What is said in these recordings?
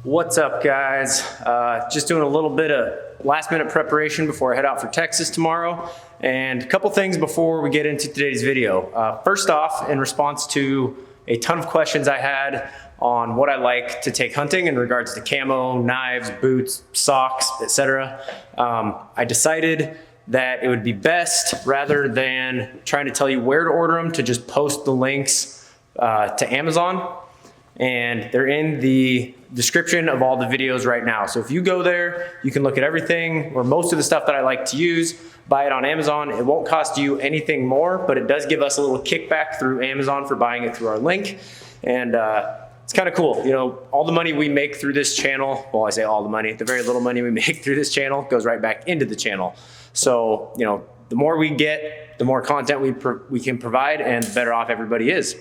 What's up, guys? Just doing a little bit of last minute preparation before I head out for Texas tomorrow. And a couple things before we get into today's video. First off, in response to a ton of questions I had on what I like to take hunting in regards to camo, knives, boots, socks, etc., I decided that it would be best, rather than trying to tell you where to order them, to just post the links to Amazon. And they're in the description of all the videos right now. So if you go there, you can look at everything or most of the stuff that I like to use, buy it on Amazon. It won't cost you anything more, but it does give us a little kickback through Amazon for buying it through our link. And it's kind of cool. You know, all the money we make through this channel, well, I say all the money, the very little money we make through this channel goes right back into the channel. So, you know, the more we get, the more content we can provide, and the better off everybody is.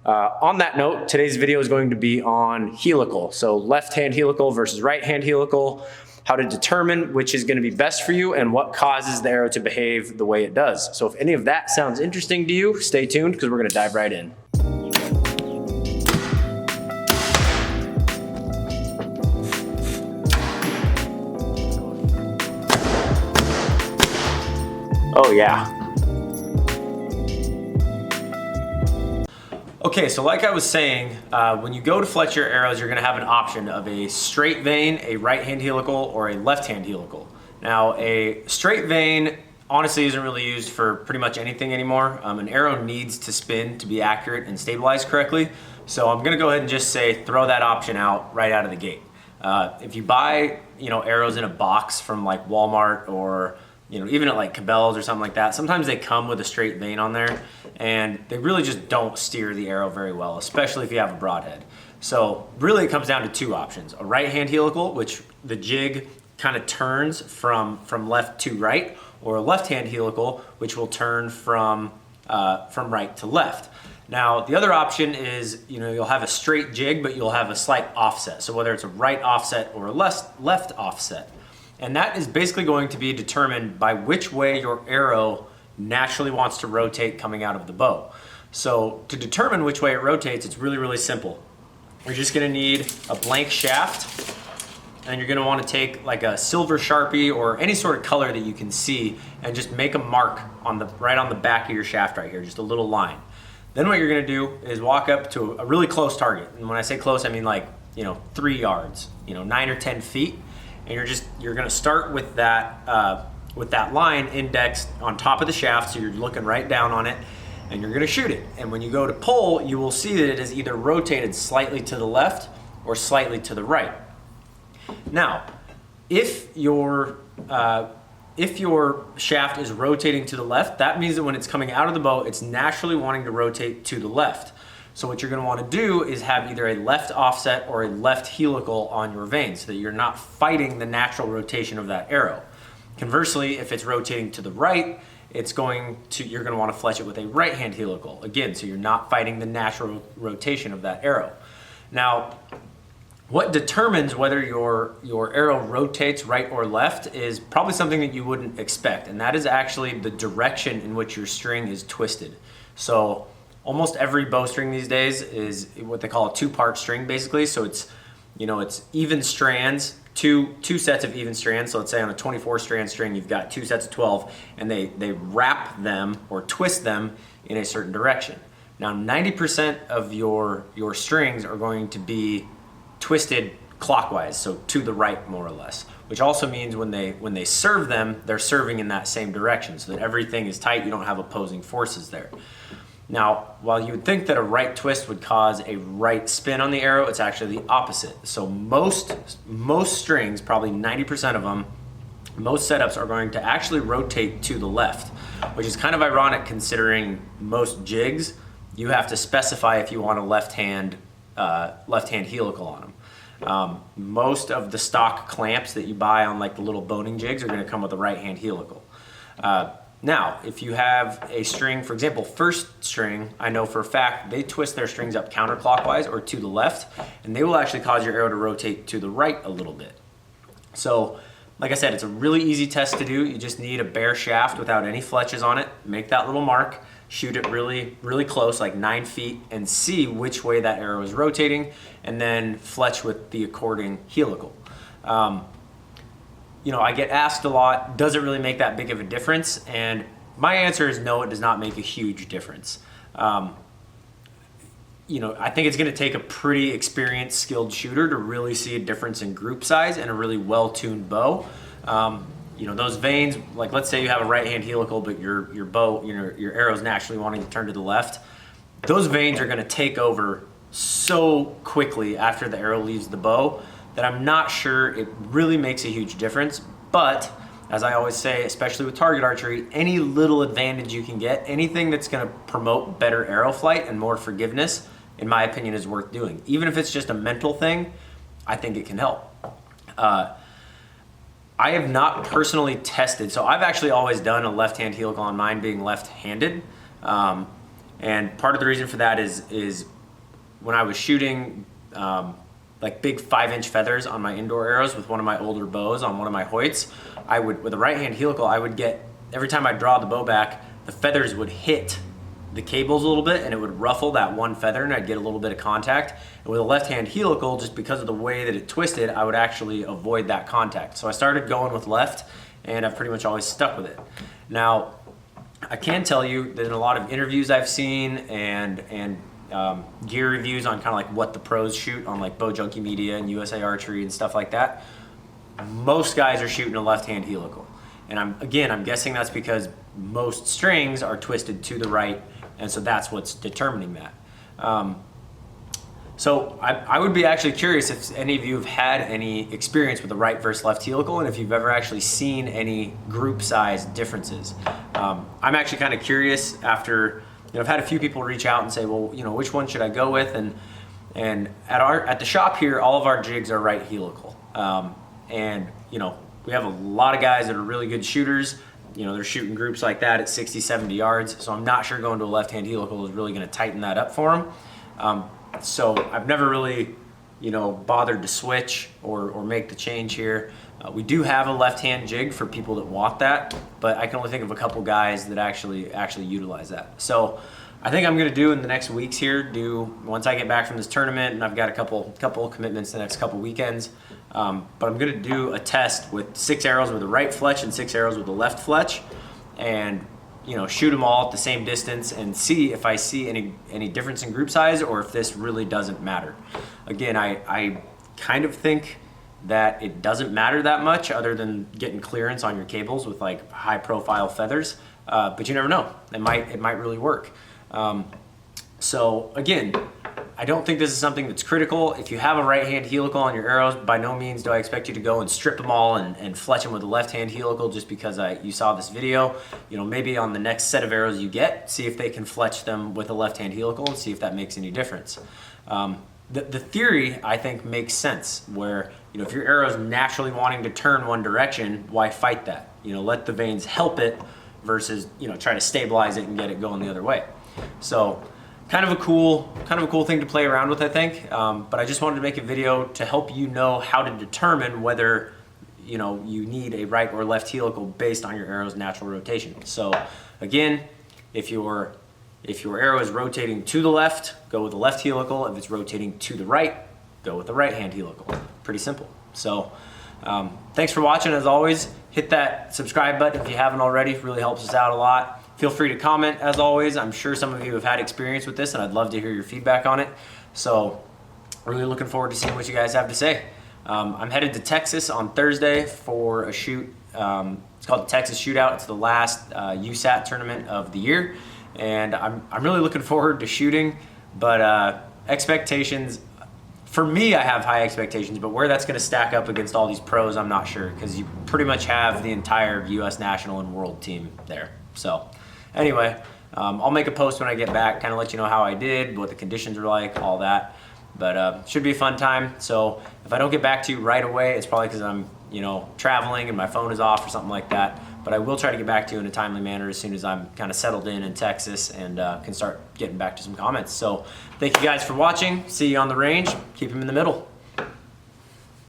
On that note, today's video is going to be on helical. So left-hand helical versus right-hand helical, how to determine which is going to be best for you and what causes the arrow to behave the way it does. So if any of that sounds interesting to you, stay tuned because we're going to dive right in. Oh yeah. Okay, so like I was saying, when you go to fletch your arrows, you're gonna have an option of a straight vane, a right-hand helical, or a left-hand helical. Now, a straight vane honestly isn't really used for pretty much anything anymore. An arrow needs to spin to be accurate and stabilized correctly. So I'm gonna go ahead and just say, throw that option out right out of the gate. If you buy, arrows in a box from like Walmart or even at like Cabela's or something like that, sometimes they come with a straight vane on there, and they really just don't steer the arrow very well, especially if you have a broadhead. So really it comes down to two options: a right-hand helical, which the jig kind of turns from left to right, or a left-hand helical, which will turn from right to left. Now, the other option is, you'll have a straight jig, but you'll have a slight offset. So whether it's a right offset or a left offset. And that is basically going to be determined by which way your arrow naturally wants to rotate coming out of the bow. So to determine which way it rotates, it's really, really simple. You're just gonna need a blank shaft, and you're gonna wanna take like a silver Sharpie or any sort of color that you can see, and just make a mark right on the back of your shaft right here, just a little line. Then what you're gonna do is walk up to a really close target. And when I say close, I mean like, 3 yards, 9 or 10 feet. And you're gonna start with that line indexed on top of the shaft, so you're looking right down on it, and you're gonna shoot it. And when you go to pull, you will see that it is either rotated slightly to the left or slightly to the right. Now, if your shaft is rotating to the left, that means that when it's coming out of the bow, it's naturally wanting to rotate to the left. So what you're gonna wanna do is have either a left offset or a left helical on your vane, so that you're not fighting the natural rotation of that arrow. Conversely, if it's rotating to the right, you're gonna wanna fletch it with a right-hand helical. Again, so you're not fighting the natural rotation of that arrow. Now, what determines whether your arrow rotates right or left is probably something that you wouldn't expect, and that is actually the direction in which your string is twisted. So almost every bowstring these days is what they call a two-part string, basically. So it's even strands, two sets of even strands. So let's say on a 24-strand string, you've got 2 sets of 12, and they wrap them or twist them in a certain direction. Now, 90% of your strings are going to be twisted clockwise, so to the right more or less, which also means when they serve them, they're serving in that same direction, so that everything is tight. You don't have opposing forces there. Now, while you would think that a right twist would cause a right spin on the arrow, it's actually the opposite. So most strings, probably 90% of them, most setups are going to actually rotate to the left, which is kind of ironic considering most jigs, you have to specify if you want a left-hand helical on them. Most of the stock clamps that you buy on like the little boning jigs are gonna come with a right-hand helical. Now, if you have a string, for example, first string, I know for a fact they twist their strings up counterclockwise or to the left, and they will actually cause your arrow to rotate to the right a little bit. So, like I said, it's a really easy test to do. You just need a bare shaft without any fletches on it. Make that little mark. shoot it really, really close, like 9 feet, and see which way that arrow is rotating, and then fletch with the according helical. You know, I get asked a lot, does it really make that big of a difference? And my answer is no, it does not make a huge difference. You know, I think it's going to take a pretty experienced, skilled shooter to really see a difference in group size and a really well-tuned bow. You know, those vanes, like let's say you have a right-hand helical, but your bow, your arrow's naturally wanting to turn to the left. Those vanes are going to take over so quickly after the arrow leaves the bow that I'm not sure it really makes a huge difference. But as I always say, especially with target archery, any little advantage you can get, anything that's going to promote better arrow flight and more forgiveness, in my opinion, is worth doing. Even if it's just a mental thing, I think it can help. I have not personally tested, so I've actually always done a left-hand helical on mine being left-handed. And part of the reason for that is when I was shooting like big 5-inch feathers on my indoor arrows with one of my older bows on one of my Hoyts, I would, with a right-hand helical, I would get, every time I draw the bow back, the feathers would hit the cables a little bit and it would ruffle that one feather and I'd get a little bit of contact. And with a left-hand helical, just because of the way that it twisted, I would actually avoid that contact. So I started going with left and I've pretty much always stuck with it. Now, I can tell you that in a lot of interviews I've seen and gear reviews on kind of like what the pros shoot on like Bow Junkie Media and USA Archery and stuff like that, most guys are shooting a left-hand helical. And I'm guessing that's because most strings are twisted to the right, and so that's what's determining that. So I would be actually curious if any of you have had any experience with the right versus left helical, and if you've ever actually seen any group size differences. I'm actually kind of curious after, you know, I've had a few people reach out and say, well, you know, which one should I go with? And at the shop here, all of our jigs are right helical. And you know, we have a lot of guys that are really good shooters. You know, they're shooting groups like that at 60, 70 yards. So I'm not sure going to a left-hand helical is really going to tighten that up for them. So I've never really, you know, bothered to switch or make the change here. We do have a left-hand jig for people that want that, but I can only think of a couple guys that actually utilize that. So I think I'm going to do in the next weeks here, once I get back from this tournament, and I've got a couple commitments the next couple weekends, but I'm going to do a test with 6 arrows with a right fletch and 6 arrows with a left fletch, and you know, shoot them all at the same distance and see if I see any difference in group size or if this really doesn't matter. Again, I kind of think that it doesn't matter that much other than getting clearance on your cables with like high profile feathers, but you never know, it might really work. So again, I don't think this is something that's critical. If you have a right-hand helical on your arrows, by no means do I expect you to go and strip them all and fletch them with a left-hand helical just because you saw this video. You know, maybe on the next set of arrows you get, see if they can fletch them with a left-hand helical and see if that makes any difference. The theory, I think, makes sense where, you know, if your arrow is naturally wanting to turn one direction, why fight that? You know, let the vanes help it versus, you know, try to stabilize it and get it going the other way. So kind of a cool thing to play around with, I think. But I just wanted to make a video to help you know how to determine whether, you know, you need a right or left helical based on your arrow's natural rotation. So again, if your arrow is rotating to the left, go with the left helical. If it's rotating to the right, go with the right-hand helical. Pretty simple. So thanks for watching. As always, hit that subscribe button if you haven't already. It really helps us out a lot. Feel free to comment, as always. I'm sure some of you have had experience with this, and I'd love to hear your feedback on it. So really looking forward to seeing what you guys have to say. I'm headed to Texas on Thursday for a shoot. It's called the Texas Shootout. It's the last USAT tournament of the year, and I'm really looking forward to shooting, but expectations, for me, I have high expectations, but where that's going to stack up against all these pros, I'm not sure, because you pretty much have the entire U.S. national and world team there. So anyway, I'll make a post when I get back, kind of let you know how I did, what the conditions are like, all that. But should be a fun time. So if I don't get back to you right away, it's probably because I'm, you know, traveling and my phone is off or something like that. But I will try to get back to you in a timely manner as soon as I'm kind of settled in Texas and can start getting back to some comments. So thank you guys for watching. See you on the range. Keep them in the middle.